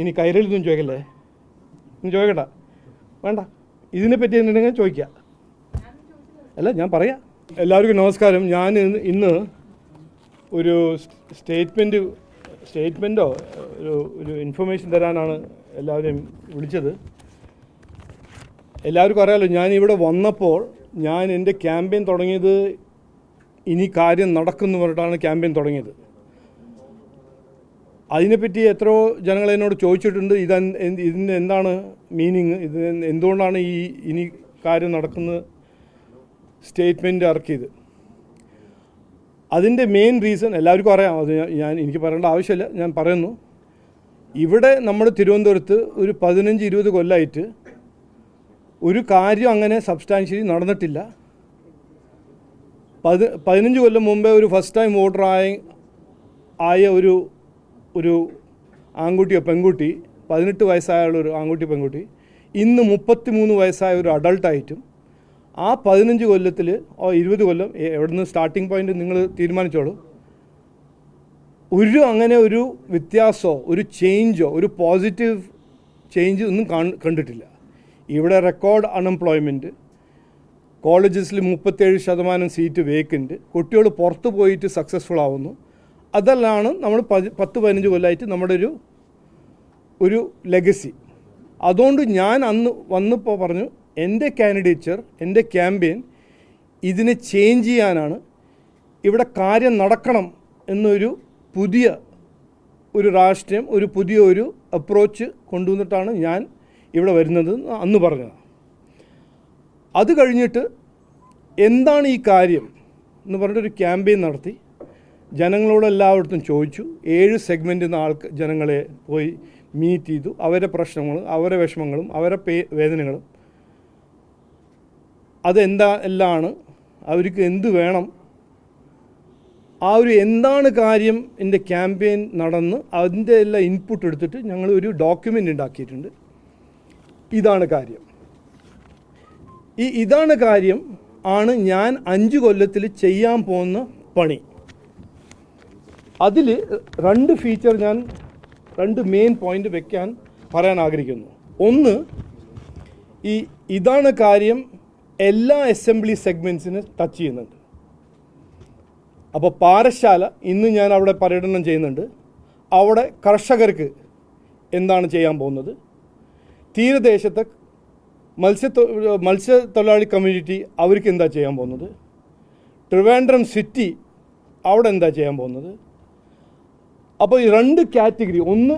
ഇനി കൈരളിതൊന്നും ചോദിക്കല്ലേ, ഇനി ചോദിക്കണ്ട, വേണ്ട. ഇതിനെപ്പറ്റി എന്തെങ്കിലും ചോദിക്കുക. അല്ല, ഞാൻ പറയാം. എല്ലാവർക്കും നമസ്കാരം. ഞാൻ ഇന്ന് ഒരു സ്റ്റേറ്റ്മെൻറ്റോ ഒരു ഇൻഫർമേഷൻ തരാനാണ് എല്ലാവരെയും വിളിച്ചത്. എല്ലാവർക്കും അറിയാമല്ലോ, ഞാൻ ഇവിടെ വന്നപ്പോൾ ഞാൻ എൻ്റെ ക്യാമ്പയിൻ തുടങ്ങിയത് ഇനി കാര്യം നടക്കുമെന്ന് പറഞ്ഞിട്ടാണ് ക്യാമ്പയിൻ തുടങ്ങിയത്. അതിനെപ്പറ്റി എത്രയോ ജനങ്ങൾ എന്നോട് ചോദിച്ചിട്ടുണ്ട്, ഇതിന് എന്താണ് മീനിങ്, ഇത് എന്തുകൊണ്ടാണ് ഇനി കാര്യം നടക്കുന്ന സ്റ്റേറ്റ്മെൻറ്റ് ഇറക്കിയത്. അതിൻ്റെ മെയിൻ റീസൺ എല്ലാവർക്കും അറിയാം, അത് എനിക്ക് പറയേണ്ട ആവശ്യമില്ല, ഞാൻ പറയുന്നു. ഇവിടെ നമ്മുടെ തിരുവനന്തപുരത്ത് ഒരു 15-20 കൊല്ലമായിട്ട് ഒരു കാര്യം അങ്ങനെ സബ്സ്റ്റാൻഷ്യലി നടന്നിട്ടില്ല. 15 കൊല്ലം മുമ്പേ ഒരു ഫസ്റ്റ് ടൈം വോട്ടർ ആയ ഒരു ആൺകുട്ടിയോ പെൺകുട്ടി, 18 വയസ്സായുള്ള ആൺകുട്ടി പെൺകുട്ടി ഇന്ന് 33 വയസ്സായ ഒരു അഡൾട്ടായിട്ടും ആ 15 കൊല്ലത്തിൽ 20 കൊല്ലം എവിടെ നിന്ന് സ്റ്റാർട്ടിംഗ് പോയിൻ്റ് നിങ്ങൾ തീരുമാനിച്ചോളൂ, അങ്ങനെ ഒരു വ്യത്യാസമോ ഒരു ചേഞ്ചോ ഒരു പോസിറ്റീവ് ചേഞ്ച് ഒന്നും കണ്ടിട്ടില്ല. ഇവിടെ റെക്കോർഡ് അൺഎംപ്ലോയ്മെൻറ്റ്, കോളേജസിൽ 37% സീറ്റ് വേക്കൻറ്റ്, കുട്ടികൾ പുറത്ത് പോയിട്ട് സക്സസ്ഫുൾ ആവുന്നു. അതെല്ലാം നമ്മൾ 10-15 കൊല്ലമായിട്ട് നമ്മുടെ ഒരു ലെഗസി. അതുകൊണ്ട് ഞാൻ അന്ന് വന്നപ്പോൾ പറഞ്ഞു, എൻ്റെ കാൻഡിഡേച്ചർ, എൻ്റെ ക്യാമ്പയിൻ ഇതിനെ ചേഞ്ച് ചെയ്യാനാണ്. ഇവിടെ കാര്യം നടക്കണം എന്നൊരു പുതിയ രാഷ്ട്രീയം, പുതിയ അപ്രോച്ച് കൊണ്ടുവന്നിട്ടാണ് ഞാൻ ഇവിടെ വരുന്നത് അന്ന് പറഞ്ഞത്. അത് കഴിഞ്ഞിട്ട് എന്താണ് ഈ കാര്യം എന്ന് പറഞ്ഞിട്ടൊരു ക്യാമ്പയിൻ നടത്തി. ജനങ്ങളോട് എല്ലായിടത്തും ചോദിച്ചു. 7 സെഗ്മെൻറ്റിൽ നിന്ന് ജനങ്ങളെ പോയി മീറ്റ് ചെയ്തു. അവരുടെ പ്രശ്നങ്ങളും അവരുടെ വിഷമങ്ങളും അവരുടെ വേദനകളും എല്ലാമാണ്, അവർക്ക് എന്ത് വേണം, എന്താണ് കാര്യം എൻ്റെ ക്യാമ്പയിൻ നടന്ന് അതിൻ്റെ എല്ലാം ഇൻപുട്ട് എടുത്തിട്ട് ഞങ്ങൾ ഒരു ഡോക്യുമെൻ്റ് ഉണ്ടാക്കിയിട്ടുണ്ട്. ഇതാണ് കാര്യം. ഇതാണ് കാര്യം ആണ് ഞാൻ 5 കൊല്ലത്തിൽ ചെയ്യാൻ പോകുന്ന പണി. അതിൽ 2 ഫീച്ചർ ഞാൻ 2 മെയിൻ പോയിൻ്റ് പറയാൻ ആഗ്രഹിക്കുന്നു. ഒന്ന്, ഇതാണ് കാര്യം എല്ലാ അസംബ്ലി സെഗ്മെൻറ്റ്സിനെ ടച്ച് ചെയ്യുന്നുണ്ട്. അപ്പോൾ പാറശാല ഇന്ന് ഞാൻ അവിടെ പര്യടനം ചെയ്യുന്നുണ്ട്. അവിടെ കർഷകർക്ക് എന്താണ് ചെയ്യാൻ പോകുന്നത്, തീരദേശത്തെ മത്സ്യത്തൊഴിലാളി കമ്മ്യൂണിറ്റി അവർക്ക് എന്താ ചെയ്യാൻ പോകുന്നത്, ട്രിവാൻഡ്രം സിറ്റി അവിടെ എന്താ ചെയ്യാൻ പോകുന്നത്. അപ്പോൾ ഈ 2 കാറ്റഗറി, ഒന്ന്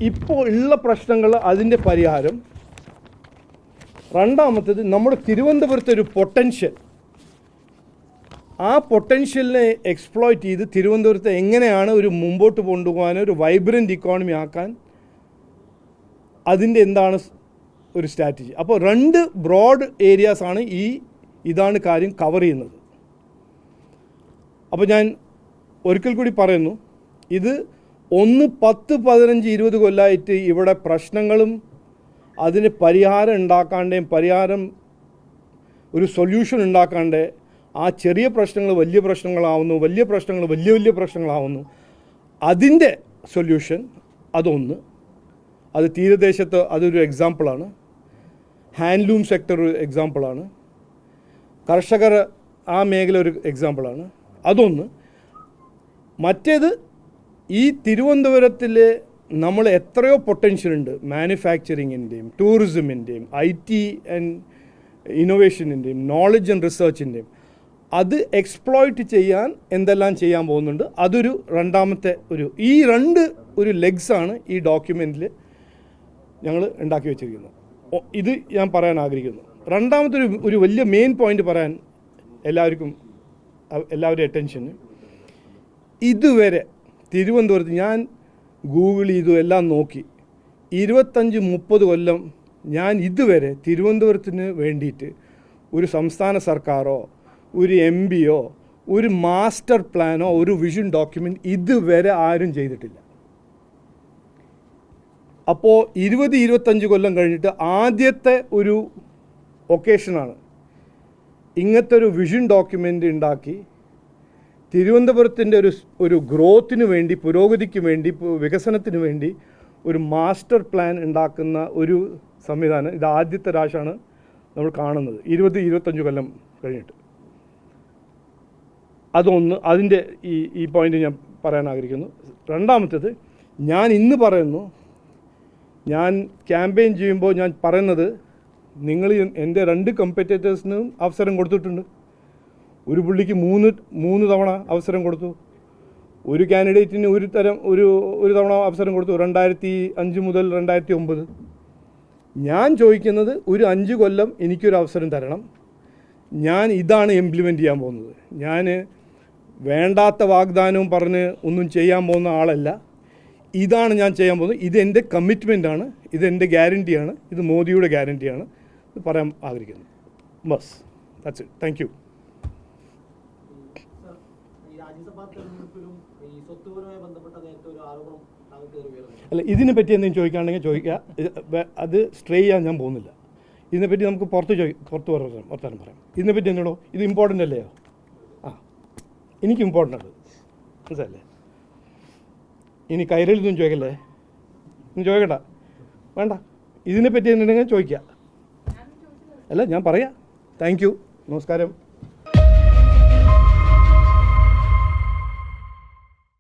ഇപ്പോൾ ഉള്ള പ്രശ്നങ്ങൾ അതിൻ്റെ പരിഹാരം, രണ്ടാമത്തേത് നമ്മുടെ തിരുവനന്തപുരത്തെ ഒരു പൊട്ടൻഷ്യൽ, ആ പൊട്ടൻഷ്യലിനെ എക്സ്പ്ലോയിറ്റ് ചെയ്ത് തിരുവനന്തപുരത്തെ എങ്ങനെയാണ് മുമ്പോട്ട് കൊണ്ടുപോകാൻ ഒരു വൈബ്രൻറ്റ് ഇക്കോണമി ആക്കാൻ, അതിൻ്റെ എന്താണ് ഒരു സ്ട്രാറ്റജി. അപ്പോൾ 2 ബ്രോഡ് ഏരിയാസാണ് ഇതാണ് കാര്യം കവർ ചെയ്യുന്നത്. അപ്പോൾ ഞാൻ ഒരിക്കൽ കൂടി പറയുന്നു, ഇത് 10-15-20 കൊല്ലമായിട്ട് ഇവിടെ പ്രശ്നങ്ങളും അതിന് പരിഹാരം ഉണ്ടാക്കാണ്ടേയും ഒരു സൊല്യൂഷൻ ഉണ്ടാക്കാണ്ടേ ആ ചെറിയ പ്രശ്നങ്ങൾ വലിയ പ്രശ്നങ്ങളാവുന്നു, വലിയ പ്രശ്നങ്ങൾ വലിയ പ്രശ്നങ്ങളാവുന്നു. അതിൻ്റെ സൊല്യൂഷൻ അതൊന്ന്, അത് തീരദേശത്ത് അതൊരു എക്സാമ്പിളാണ്. ഹാൻഡ്ലൂം സെക്ടർ ഒരു എക്സാമ്പിളാണ്. കർഷകർ ആ മേഖല ഒരു എക്സാമ്പിളാണ്. അതൊന്ന്. മറ്റേത്, ഈ തിരുവനന്തപുരത്തിൽ നമ്മൾ എത്രയോ പൊട്ടൻഷ്യലുണ്ട്, മാനുഫാക്ചറിങ്ങിൻ്റെയും ടൂറിസമിൻ്റെയും IT ആൻഡ് ഇന്നോവേഷനിൻ്റെയും നോളജ് ആൻഡ് റിസർച്ചിൻ്റെയും, അത് എക്സ്പ്ലോയിറ്റ് ചെയ്യാൻ എന്തെല്ലാം ചെയ്യാൻ പോകുന്നുണ്ട്. അതൊരു രണ്ടാമത്തെ ഈ 2 ലെഗ്സാണ് ഈ ഡോക്യുമെൻറ്റിൽ ഞങ്ങൾ ഉണ്ടാക്കി വെച്ചിരിക്കുന്നത്. ഇത് ഞാൻ പറയാൻ ആഗ്രഹിക്കുന്നു. രണ്ടാമത്തെ ഒരു വലിയ മെയിൻ പോയിൻ്റ് പറയാൻ എല്ലാവരുടെയും അറ്റൻഷന്, ഇതുവരെ തിരുവനന്തപുരത്ത് ഞാൻ ഗൂഗിൾ ചെയ്തു എല്ലാം നോക്കി, 25-30 കൊല്ലം ഞാൻ ഇതുവരെ തിരുവനന്തപുരത്തിന് വേണ്ടിയിട്ട് ഒരു സംസ്ഥാന സർക്കാരോ ഒരു MPയോ ഒരു മാസ്റ്റർ പ്ലാനോ ഒരു വിഷൻ ഡോക്യുമെൻ്റ് ഇതുവരെ ആരും ചെയ്തിട്ടില്ല. അപ്പോൾ 20-25 കൊല്ലം കഴിഞ്ഞിട്ട് ആദ്യത്തെ ഒരു ഒക്കേഷനാണ് ഇങ്ങനത്തെ ഒരു വിഷൻ ഡോക്യുമെൻ്റ് ഉണ്ടാക്കി തിരുവനന്തപുരത്തിൻ്റെ ഒരു ഗ്രോത്തിന് വേണ്ടി, പുരോഗതിക്ക് വേണ്ടി, വികസനത്തിന് വേണ്ടി ഒരു മാസ്റ്റർ പ്ലാൻ ഉണ്ടാക്കുന്ന ഒരു സംവിധാനം ഇത് ആദ്യത്തെ പ്രാവശ്യമാണ് നമ്മൾ കാണുന്നത് 20-25 കൊല്ലം കഴിഞ്ഞിട്ട്. അതൊന്ന് അതിൻ്റെ ഈ പോയിന്റ് ഞാൻ പറയാൻ ആഗ്രഹിക്കുന്നു. രണ്ടാമത്തേത്, ഞാൻ ഇന്ന് പറയുന്നു, ഞാൻ ക്യാമ്പയിൻ ചെയ്യുമ്പോൾ ഞാൻ പറയുന്നത്, നിങ്ങൾ എൻ്റെ 2 കമ്പറ്റേറ്റേഴ്സിനും അവസരം കൊടുത്തിട്ടുണ്ട്. ഒരു പുള്ളിക്ക് മൂന്ന് തവണ അവസരം കൊടുത്തു. ഒരു കാൻഡിഡേറ്റിന് ഒരു തവണ അവസരം കൊടുത്തു 2005 മുതൽ 2009. ഞാൻ ചോദിക്കുന്നത് ഒരു 5 കൊല്ലം എനിക്കൊരു അവസരം തരണം. ഞാൻ ഇതാണ് ഇംപ്ലിമെൻ്റ് ചെയ്യാൻ പോകുന്നത്. ഞാൻ വേണ്ടാത്ത വാഗ്ദാനവും പറഞ്ഞ് ഒന്നും ചെയ്യാൻ പോകുന്ന ആളല്ല. ഇതാണ് ഞാൻ ചെയ്യാൻ പോകുന്നത്. ഇതെൻ്റെ കമ്മിറ്റ്മെൻറ്റാണ്, ഇതെൻ്റെ ഗ്യാരൻറ്റിയാണ്, ഇത് മോദിയുടെ ഗ്യാരൻറ്റിയാണ് ഇത് പറയാൻ ആഗ്രഹിക്കുന്നത്. Bus that's it. Thank you. അല്ല, ഇതിനെ പറ്റി എന്തെങ്കിലും ചോദിക്കുകയാണെങ്കിൽ ചോദിക്കുക. അത് സ്ട്രേ ചെയ്യാൻ ഞാൻ പോകുന്നില്ല. ഇതിനെപ്പറ്റി നമുക്ക് പുറത്ത് വർത്താനം പറയാം. ഇതിനെപ്പറ്റി എന്നോടോ ഇത് ഇമ്പോർട്ടൻ്റ് അല്ലയോ? എനിക്ക് ഇമ്പോർട്ടൻ്റ് ആണ്, മനസ്സിലല്ലേ? ഇനി കൈരളിതൊന്നും ചോദിക്കല്ലേ, ഇനി ചോദിക്കണ്ട, വേണ്ട. ഇതിനെപ്പറ്റി എന്തുണ്ടെങ്കിൽ ചോദിക്കുക. അല്ല, ഞാൻ പറയാം. താങ്ക് യു, നമസ്കാരം.